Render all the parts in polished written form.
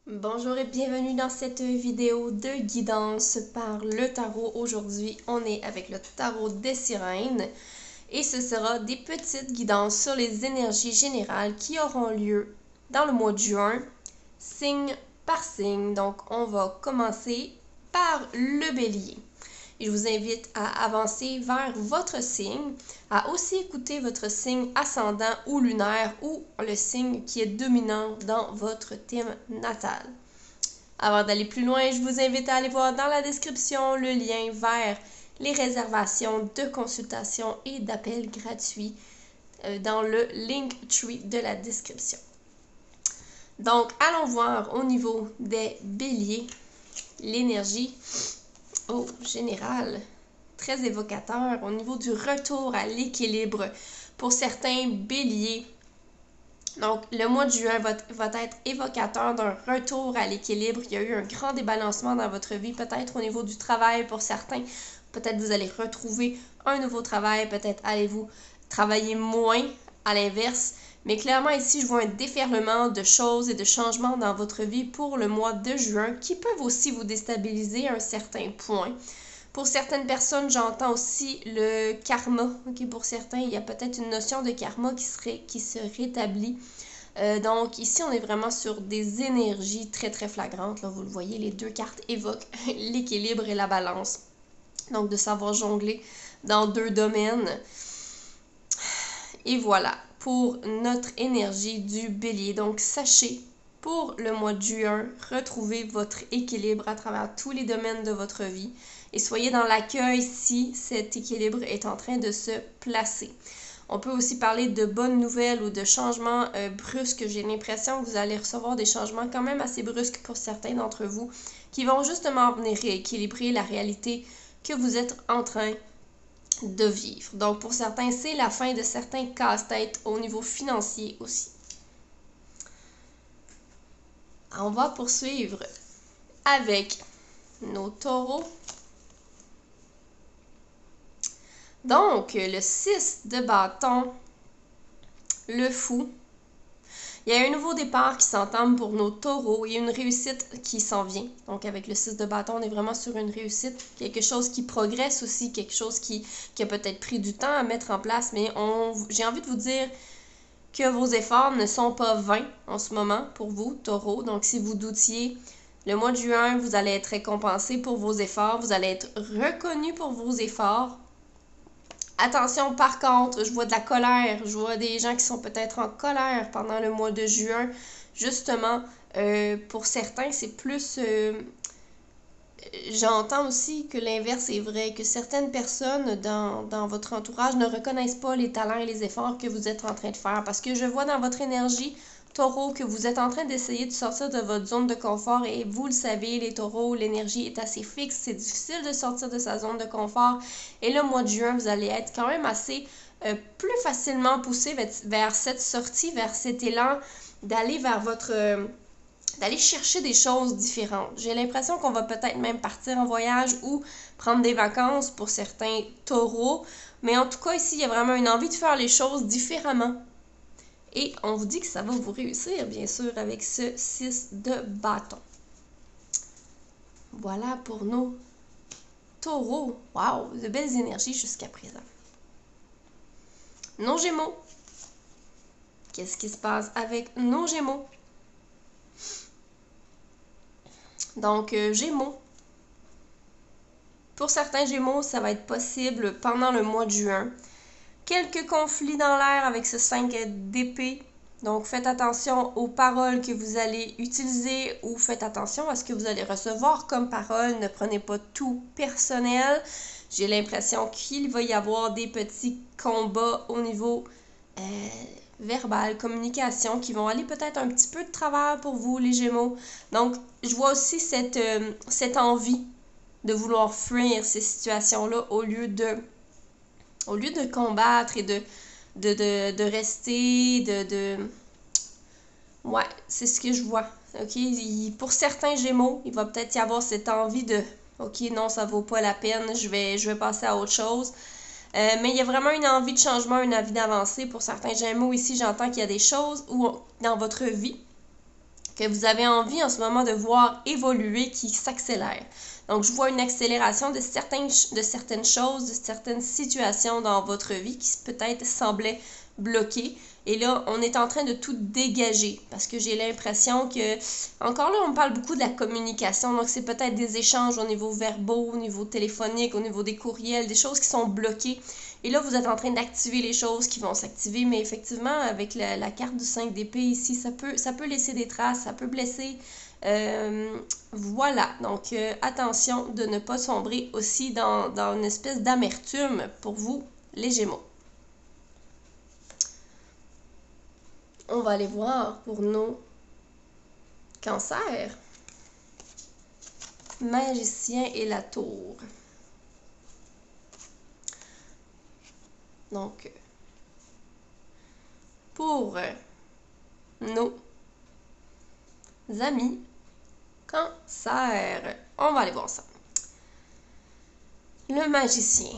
Bonjour et bienvenue dans cette vidéo de guidance par le tarot. Aujourd'hui, on est avec le tarot des sirènes et ce sera des petites guidances sur les énergies générales qui auront lieu dans le mois de juin, signe par signe. Donc, on va commencer par le bélier. Et je vous invite à avancer vers votre signe, à aussi écouter votre signe ascendant ou lunaire ou le signe qui est dominant dans votre thème natal. Avant d'aller plus loin, je vous invite à aller voir dans la description le lien vers les réservations de consultation et d'appels gratuits dans le Linktree de la description. Donc, allons voir au niveau des béliers l'énergie générale, très évocateur au niveau du retour à l'équilibre pour certains béliers. Donc, le mois de juin va être évocateur d'un retour à l'équilibre. Il y a eu un grand débalancement dans votre vie, peut-être au niveau du travail pour certains. Peut-être vous allez retrouver un nouveau travail, peut-être allez-vous travailler moins à l'inverse. Mais clairement ici, je vois un déferlement de choses et de changements dans votre vie pour le mois de juin qui peuvent aussi vous déstabiliser à un certain point. Pour certaines personnes, j'entends aussi le karma. Okay? Pour certains, il y a peut-être une notion de karma qui se rétablit. Donc ici, on est vraiment sur des énergies très très flagrantes. Là, vous le voyez, les deux cartes évoquent l'équilibre et la balance. Donc de savoir jongler dans deux domaines. Et voilà, pour notre énergie du bélier. Donc sachez, pour le mois de juin, retrouvez votre équilibre à travers tous les domaines de votre vie. Et soyez dans l'accueil si cet équilibre est en train de se placer. On peut aussi parler de bonnes nouvelles ou de changements brusques. J'ai l'impression que vous allez recevoir des changements quand même assez brusques pour certains d'entre vous qui vont justement venir rééquilibrer la réalité que vous êtes en train de vivre. Donc pour certains, c'est la fin de certains casse-têtes au niveau financier aussi. On va poursuivre avec nos taureaux. Donc, le 6 de bâton, le fou. Il y a un nouveau départ qui s'entame pour nos taureaux et une réussite qui s'en vient. Donc, avec le 6 de bâton, on est vraiment sur une réussite. Quelque chose qui progresse aussi, quelque chose qui a peut-être pris du temps à mettre en place. Mais j'ai envie de vous dire que vos efforts ne sont pas vains en ce moment pour vous, taureaux. Donc, si vous doutiez, le mois de juin, vous allez être récompensé pour vos efforts. Vous allez être reconnu pour vos efforts. Attention, par contre, je vois de la colère. Je vois des gens qui sont peut-être en colère pendant le mois de juin. Justement, pour certains, c'est plus... j'entends aussi que l'inverse est vrai, que certaines personnes dans votre entourage ne reconnaissent pas les talents et les efforts que vous êtes en train de faire. Parce que je vois dans votre énergie, taureau, que vous êtes en train d'essayer de sortir de votre zone de confort et vous le savez, les taureaux, l'énergie est assez fixe, c'est difficile de sortir de sa zone de confort et le mois de juin, vous allez être quand même assez plus facilement poussé vers cette sortie, vers cet élan d'aller vers d'aller chercher des choses différentes. J'ai l'impression qu'on va peut-être même partir en voyage ou prendre des vacances pour certains taureaux, mais en tout cas ici, il y a vraiment une envie de faire les choses différemment. Et on vous dit que ça va vous réussir, bien sûr, avec ce 6 de bâton. Voilà pour nos taureaux. Wow, de belles énergies jusqu'à présent. Nos gémeaux. Qu'est-ce qui se passe avec nos gémeaux? Donc, gémeaux. Pour certains gémeaux, ça va être possible pendant le mois de juin. Quelques conflits dans l'air avec ce 5 d'épée. Donc, faites attention aux paroles que vous allez utiliser ou faites attention à ce que vous allez recevoir comme parole. Ne prenez pas tout personnel. J'ai l'impression qu'il va y avoir des petits combats au niveau verbal, communication, qui vont aller peut-être un petit peu de travers pour vous, les Gémeaux. Donc, je vois aussi cette envie de vouloir fuir ces situations-là au lieu de combattre et de rester, Ouais, c'est ce que je vois. OK? Pour certains Gémeaux, il va peut-être y avoir cette envie de OK, non, ça vaut pas la peine, je vais passer à autre chose. Mais il y a vraiment une envie de changement, une envie d'avancer. Pour certains Gémeaux, ici, j'entends qu'il y a des choses dans votre vie que vous avez envie en ce moment de voir évoluer, qui s'accélère. Donc, je vois une accélération de certaines choses, de certaines situations dans votre vie qui peut-être semblaient bloquées. Et là, on est en train de tout dégager parce que j'ai l'impression que, encore là, on parle beaucoup de la communication. Donc, c'est peut-être des échanges au niveau verbaux, au niveau téléphonique, au niveau des courriels, des choses qui sont bloquées. Et là, vous êtes en train d'activer les choses qui vont s'activer. Mais effectivement, avec la carte du 5 d'épée ici, ça peut laisser des traces, ça peut blesser. Voilà, donc attention de ne pas sombrer aussi dans une espèce d'amertume pour vous, les Gémeaux. On va aller voir pour nos cancers. Magicien et la tour. Donc, pour nos amis Cancer, on va aller voir ça. Le magicien.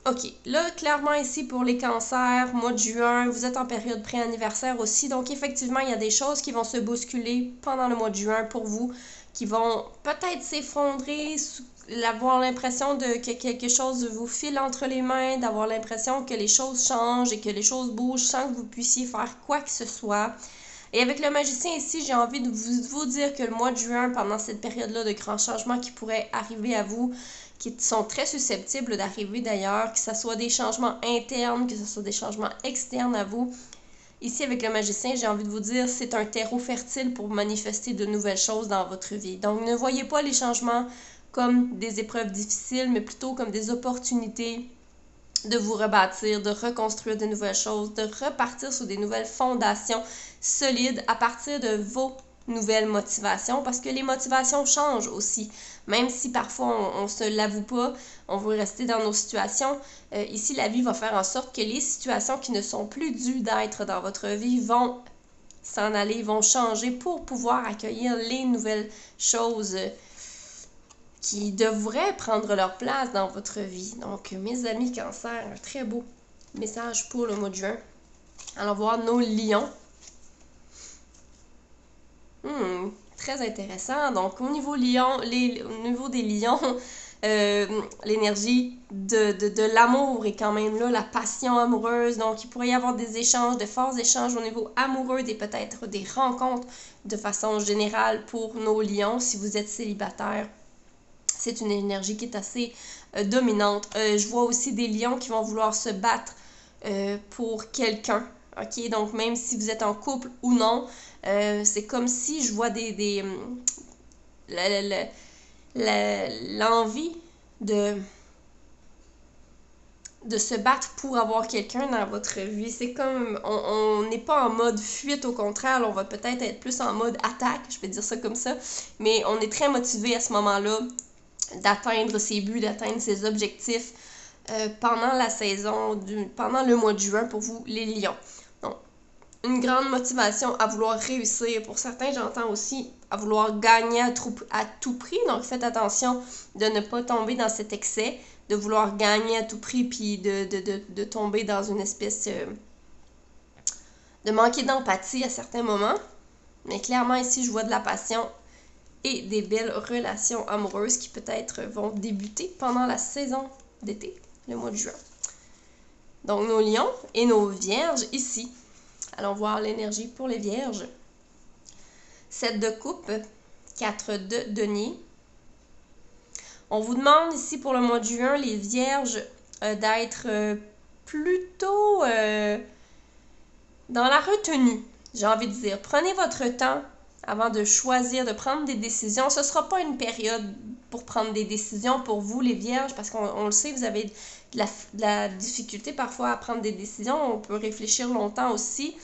OK, là, clairement ici pour les cancers, mois de juin, vous êtes en période pré-anniversaire aussi. Donc, effectivement, il y a des choses qui vont se bousculer pendant le mois de juin pour vous, qui vont peut-être s'effondrer, avoir l'impression que quelque chose vous file entre les mains, d'avoir l'impression que les choses changent et que les choses bougent sans que vous puissiez faire quoi que ce soit. Et avec le magicien ici, j'ai envie de vous dire que le mois de juin, pendant cette période-là de grands changements qui pourraient arriver à vous, qui sont très susceptibles d'arriver d'ailleurs, que ce soit des changements internes, que ce soit des changements externes à vous. Ici, avec le magicien, j'ai envie de vous dire, c'est un terreau fertile pour manifester de nouvelles choses dans votre vie. Donc, ne voyez pas les changements comme des épreuves difficiles, mais plutôt comme des opportunités de vous rebâtir, de reconstruire de nouvelles choses, de repartir sur des nouvelles fondations solides à partir de vos nouvelles motivations, parce que les motivations changent aussi. Même si parfois on ne se l'avoue pas, on veut rester dans nos situations, ici la vie va faire en sorte que les situations qui ne sont plus dues d'être dans votre vie vont s'en aller, vont changer pour pouvoir accueillir les nouvelles choses qui devraient prendre leur place dans votre vie. Donc, mes amis Cancer, un très beau message pour le mois de juin. Allons voir nos lions. Très intéressant. Donc, au niveau lion, au niveau des lions, l'énergie de l'amour est quand même là, la passion amoureuse. Donc, il pourrait y avoir des échanges, de forts échanges au niveau amoureux, et peut-être des rencontres de façon générale pour nos lions. Si vous êtes célibataire, c'est une énergie qui est assez dominante. Je vois aussi des lions qui vont vouloir se battre pour quelqu'un. OK? Donc, même si vous êtes en couple ou non, c'est comme si je vois l'envie de se battre pour avoir quelqu'un dans votre vie. C'est comme, on n'est pas en mode fuite, au contraire, on va peut-être être plus en mode attaque, je vais dire ça comme ça, mais on est très motivé à ce moment-là d'atteindre ses buts, d'atteindre ses objectifs pendant la saison, pendant le mois de juin pour vous, les lions. Donc, une grande motivation à vouloir réussir. Pour certains, j'entends aussi à vouloir gagner à tout prix. Donc, faites attention de ne pas tomber dans cet excès, de vouloir gagner à tout prix, puis de tomber dans une espèce de manquer d'empathie à certains moments. Mais clairement, ici, je vois de la passion et des belles relations amoureuses qui peut-être vont débuter pendant la saison d'été, le mois de juin. Donc, nos lions et nos vierges ici. Allons voir l'énergie pour les vierges. 7 de coupe, 4 de denier. On vous demande ici pour le mois de juin, les vierges, d'être plutôt dans la retenue, j'ai envie de dire. Prenez votre temps avant de choisir, de prendre des décisions. Ce ne sera pas une période pour prendre des décisions pour vous, les vierges, parce qu'on le sait, vous avez de la difficulté parfois à prendre des décisions. On peut réfléchir longtemps aussi.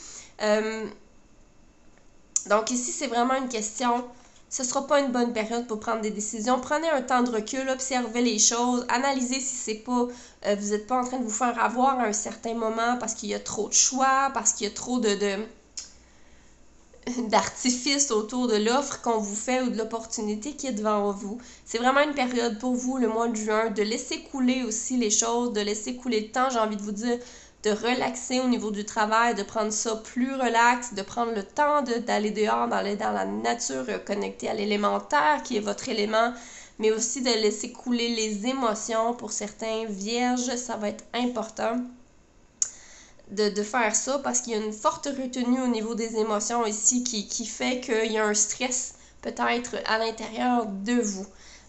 Donc ici, c'est vraiment une question. Ce ne sera pas une bonne période pour prendre des décisions. Prenez un temps de recul, observez les choses, analysez si c'est pas, vous n'êtes pas en train de vous faire avoir à un certain moment parce qu'il y a trop de choix, parce qu'il y a trop d'artifices autour de l'offre qu'on vous fait ou de l'opportunité qui est devant vous. C'est vraiment une période pour vous, le mois de juin, de laisser couler aussi les choses, de laisser couler le temps. J'ai envie de vous dire, de relaxer au niveau du travail, de prendre ça plus relax, de prendre le temps d'aller dehors, d'aller dans la nature, connecter à l'élémentaire qui est votre élément, mais aussi de laisser couler les émotions. Pour certains vierges, ça va être important de faire ça parce qu'il y a une forte retenue au niveau des émotions ici qui fait qu'il y a un stress peut-être à l'intérieur de vous.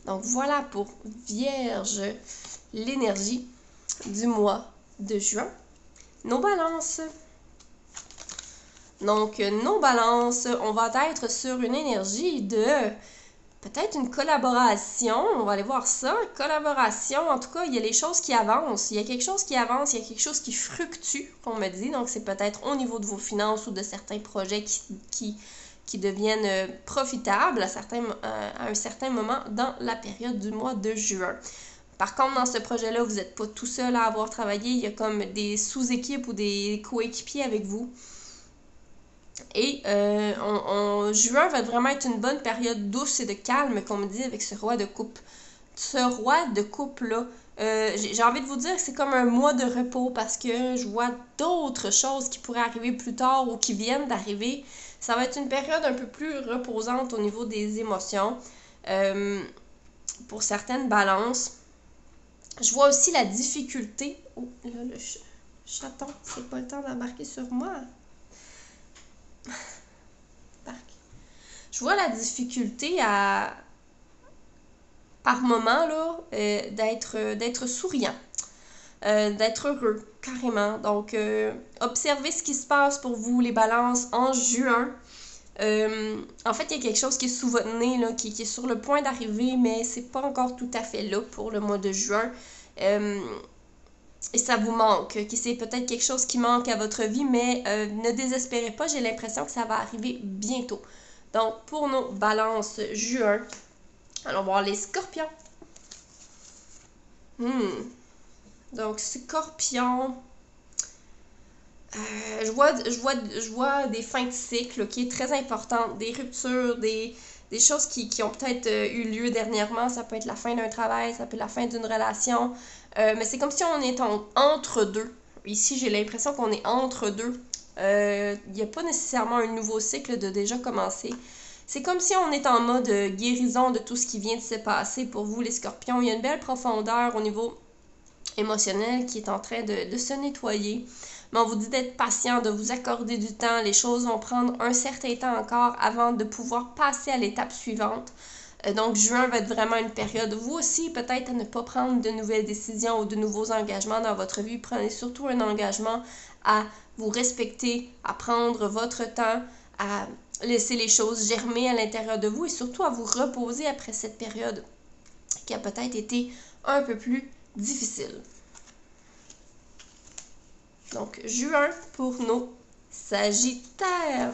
Donc voilà pour Vierge, l'énergie du mois de juin. Nos balances. Donc, nos balances, on va être sur une énergie de peut-être une collaboration. On va aller voir ça. Collaboration, en tout cas, il y a les choses qui avancent. Il y a quelque chose qui avance, il y a quelque chose qui fructue, qu'on me dit. Donc, c'est peut-être au niveau de vos finances ou de certains projets qui deviennent profitables à un certain moment dans la période du mois de juin. Par contre, dans ce projet-là, vous n'êtes pas tout seul à avoir travaillé. Il y a comme des sous-équipes ou des coéquipiers avec vous. Et juin va vraiment être une bonne période douce et de calme, comme on dit, avec ce roi de coupe. Ce roi de coupe-là, j'ai envie de vous dire que c'est comme un mois de repos parce que je vois d'autres choses qui pourraient arriver plus tard ou qui viennent d'arriver. Ça va être une période un peu plus reposante au niveau des émotions. Pour certaines balances. Je vois aussi la difficulté. Oh, là, le chaton, c'est pas le temps d'embarquer sur moi. Je vois la difficulté par moment, là, d'être souriant, d'être heureux, carrément. Donc, observez ce qui se passe pour vous, les balances, en juin. En fait, il y a quelque chose qui est sous votre nez, là, qui est sur le point d'arriver, mais c'est pas encore tout à fait là pour le mois de juin. Et ça vous manque, que c'est peut-être quelque chose qui manque à votre vie, mais ne désespérez pas, j'ai l'impression que ça va arriver bientôt. Donc, pour nos balances juin, allons voir les scorpions. Donc, scorpion. Je vois des fins de cycle qui est très importantes, des ruptures, des choses qui ont peut-être eu lieu dernièrement. Ça peut être la fin d'un travail, ça peut être la fin d'une relation. Mais c'est comme si on est entre deux. Ici, j'ai l'impression qu'on est entre deux. Il n'y a pas nécessairement un nouveau cycle de déjà commencer. C'est comme si on est en mode guérison de tout ce qui vient de se passer pour vous, les scorpions. Il y a une belle profondeur au niveau émotionnel qui est en train de se nettoyer. Mais on vous dit d'être patient, de vous accorder du temps. Les choses vont prendre un certain temps encore avant de pouvoir passer à l'étape suivante. Donc, juin va être vraiment une période, vous aussi, peut-être à ne pas prendre de nouvelles décisions ou de nouveaux engagements dans votre vie. Prenez surtout un engagement à vous respecter, à prendre votre temps, à laisser les choses germer à l'intérieur de vous et surtout à vous reposer après cette période qui a peut-être été un peu plus difficile. Donc, juin pour nos Sagittaires.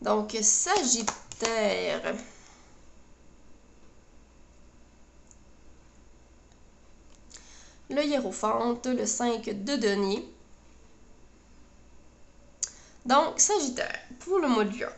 Donc, Sagittaire. Le hiérophante, le 5 de denier. Donc, Sagittaire, pour le mois de juin.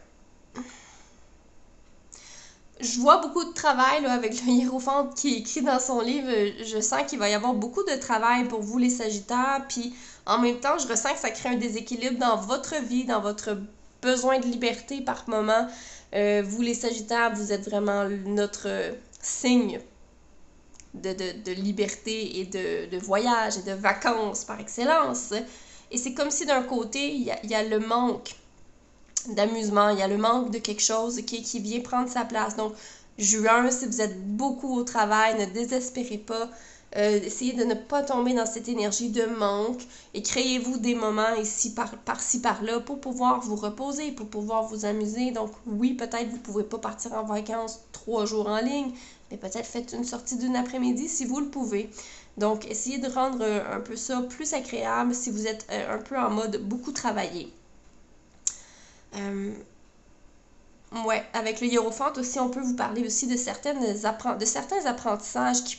Je vois beaucoup de travail là, avec le hiérophante qui écrit dans son livre. Je sens qu'il va y avoir beaucoup de travail pour vous, les Sagittaires. Puis, en même temps, je ressens que ça crée un déséquilibre dans votre vie, dans votre besoin de liberté par moment. Vous, les Sagittaires, vous êtes vraiment notre signe de liberté et de voyage et de vacances par excellence. Et c'est comme si d'un côté, il y a le manque d'amusement, il y a le manque de quelque chose qui vient prendre sa place. Donc, juin, si vous êtes beaucoup au travail, ne désespérez pas. Essayez de ne pas tomber dans cette énergie de manque et créez-vous des moments ici, par-ci, par-là pour pouvoir vous reposer, pour pouvoir vous amuser. Donc, oui, peut-être vous ne pouvez pas partir en vacances 3 jours en ligne, mais peut-être faites une sortie d'une après-midi si vous le pouvez. Donc, essayez de rendre un peu ça plus agréable si vous êtes un peu en mode beaucoup travailler. Ouais, avec le hiérophante aussi, on peut vous parler aussi de certains apprentissages qui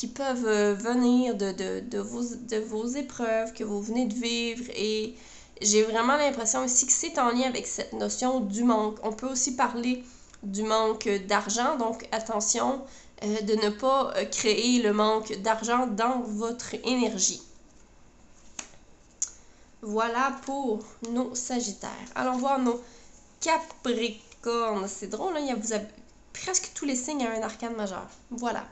peuvent venir de vos épreuves que vous venez de vivre. Et j'ai vraiment l'impression aussi que c'est en lien avec cette notion du manque. On peut aussi parler du manque d'argent, donc attention de ne pas créer le manque d'argent dans votre énergie. Voilà pour nos Sagittaires. Allons voir nos Capricornes. C'est drôle, hein? Vous avez presque tous les signes à un arcane majeur. Voilà.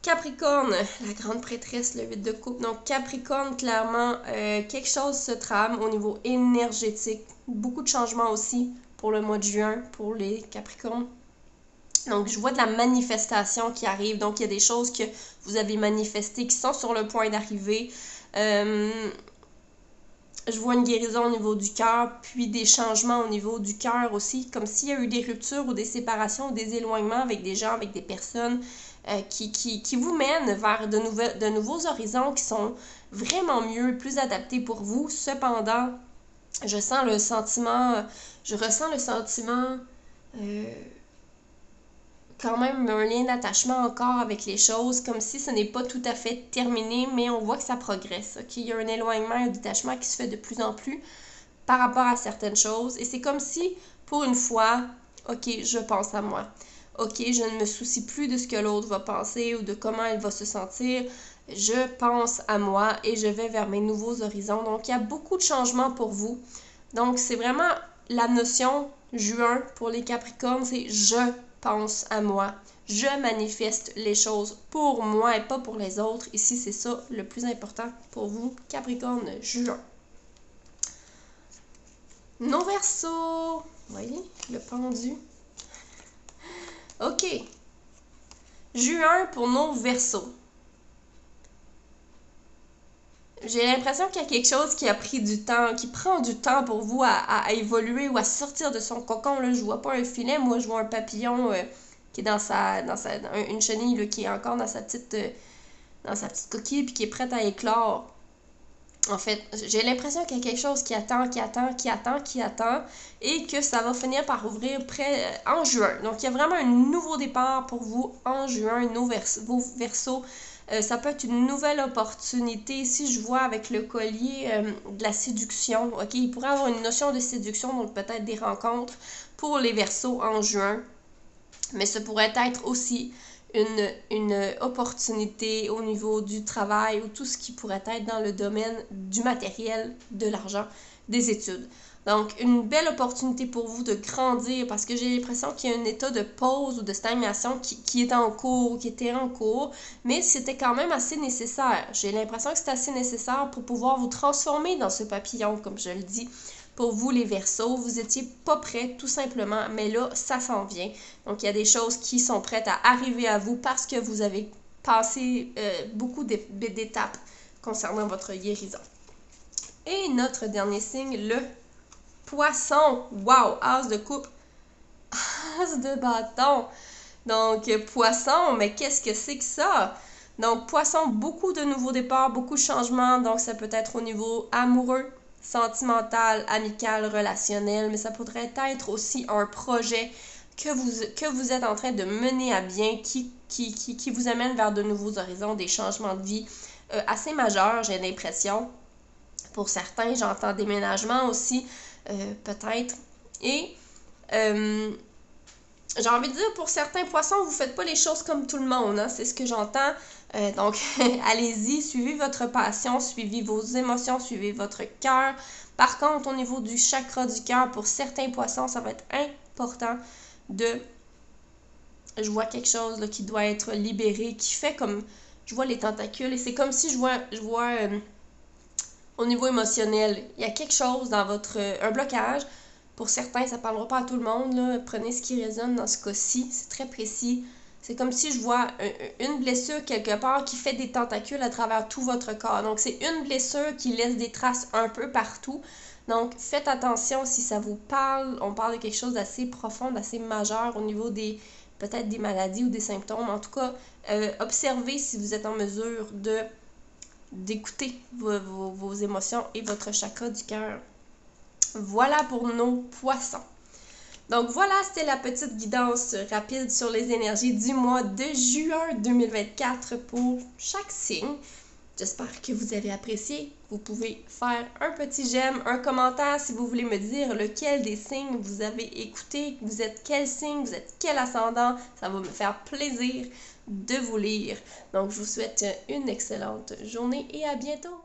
Capricorne, la grande prêtresse, le 8 de coupe. Donc Capricorne, clairement, quelque chose se trame au niveau énergétique. Beaucoup de changements aussi pour le mois de juin pour les Capricornes. Donc je vois de la manifestation qui arrive. Donc il y a des choses que vous avez manifestées qui sont sur le point d'arriver. Je vois une guérison au niveau du cœur, puis des changements au niveau du cœur aussi, comme s'il y a eu des ruptures ou des séparations ou des éloignements avec des gens, avec des personnes qui vous mènent vers de nouveaux horizons qui sont vraiment mieux, plus adaptés pour vous. Cependant, je ressens le sentiment quand même un lien d'attachement encore avec les choses, comme si ce n'est pas tout à fait terminé, mais on voit que ça progresse. Il y a un éloignement, un détachement qui se fait de plus en plus par rapport à certaines choses. Et c'est comme si, pour une fois, ok, je pense à moi. Ok, je ne me soucie plus de ce que l'autre va penser ou de comment elle va se sentir. Je pense à moi et je vais vers mes nouveaux horizons. Donc, il y a beaucoup de changements pour vous. Donc, c'est vraiment la notion juin pour les Capricornes, c'est je pense à moi. Je manifeste les choses pour moi et pas pour les autres. Ici, c'est ça le plus important pour vous, Capricorne, juin. Nos Verseaux. Voyez, le pendu. OK. Juin pour nos Verseaux. J'ai l'impression qu'il y a quelque chose qui a pris du temps, qui prend du temps pour vous à évoluer ou à sortir de son cocon. Là, je vois pas un filet, moi je vois un papillon qui est une chenille là, qui est encore dans sa petite coquille puis qui est prête à éclore. En fait, j'ai l'impression qu'il y a quelque chose qui attend et que ça va finir par ouvrir en juin. Donc, il y a vraiment un nouveau départ pour vous en juin, vos Verseaux. Ça peut être une nouvelle opportunité. Si je vois avec le collier de la séduction, ok, il pourrait avoir une notion de séduction, donc peut-être des rencontres pour les Verseaux en juin. Mais ce pourrait être aussi une opportunité au niveau du travail ou tout ce qui pourrait être dans le domaine du matériel, de l'argent, des études. Donc, une belle opportunité pour vous de grandir parce que j'ai l'impression qu'il y a un état de pause ou de stagnation qui est en cours, qui était en cours, mais c'était quand même assez nécessaire. J'ai l'impression que c'est assez nécessaire pour pouvoir vous transformer dans ce papillon, comme je le dis. Pour vous, les Verseaux, vous étiez pas prêts, tout simplement, mais là, ça s'en vient. Donc, il y a des choses qui sont prêtes à arriver à vous parce que vous avez passé beaucoup d'étapes concernant votre guérison. Et notre dernier signe, le Poisson. Wow! As de coupe. As de bâton. Donc, Poisson, mais qu'est-ce que c'est que ça? Donc, Poisson, beaucoup de nouveaux départs, beaucoup de changements. Donc, ça peut être au niveau amoureux, sentimental, amical, relationnel, mais ça pourrait être aussi un projet que vous êtes en train de mener à bien, qui vous amène vers de nouveaux horizons, des changements de vie assez majeurs, j'ai l'impression. Pour certains, j'entends déménagement aussi, peut-être. Et j'ai envie de dire, pour certains poissons, vous ne faites pas les choses comme tout le monde, hein, c'est ce que j'entends. Donc, allez-y, suivez votre passion, suivez vos émotions, suivez votre cœur. Par contre, au niveau du chakra du cœur, pour certains poissons, ça va être important je vois quelque chose là, qui doit être libéré, qui fait comme, je vois les tentacules, et c'est comme si je vois au niveau émotionnel, il y a quelque chose dans un blocage. Pour certains, ça ne parlera pas à tout le monde, là. Prenez ce qui résonne dans ce cas-ci, c'est très précis. C'est comme si je vois une blessure quelque part qui fait des tentacules à travers tout votre corps. Donc, c'est une blessure qui laisse des traces un peu partout. Donc, faites attention si ça vous parle. On parle de quelque chose d'assez profond, d'assez majeur au niveau peut-être des maladies ou des symptômes. En tout cas, observez si vous êtes en mesure d'écouter vos émotions et votre chakra du cœur. Voilà pour nos poissons. Donc voilà, c'était la petite guidance rapide sur les énergies du mois de juin 2024 pour chaque signe. J'espère que vous avez apprécié. Vous pouvez faire un petit j'aime, un commentaire si vous voulez me dire lequel des signes vous avez écouté, vous êtes quel signe, vous êtes quel ascendant. Ça va me faire plaisir de vous lire. Donc je vous souhaite une excellente journée et à bientôt.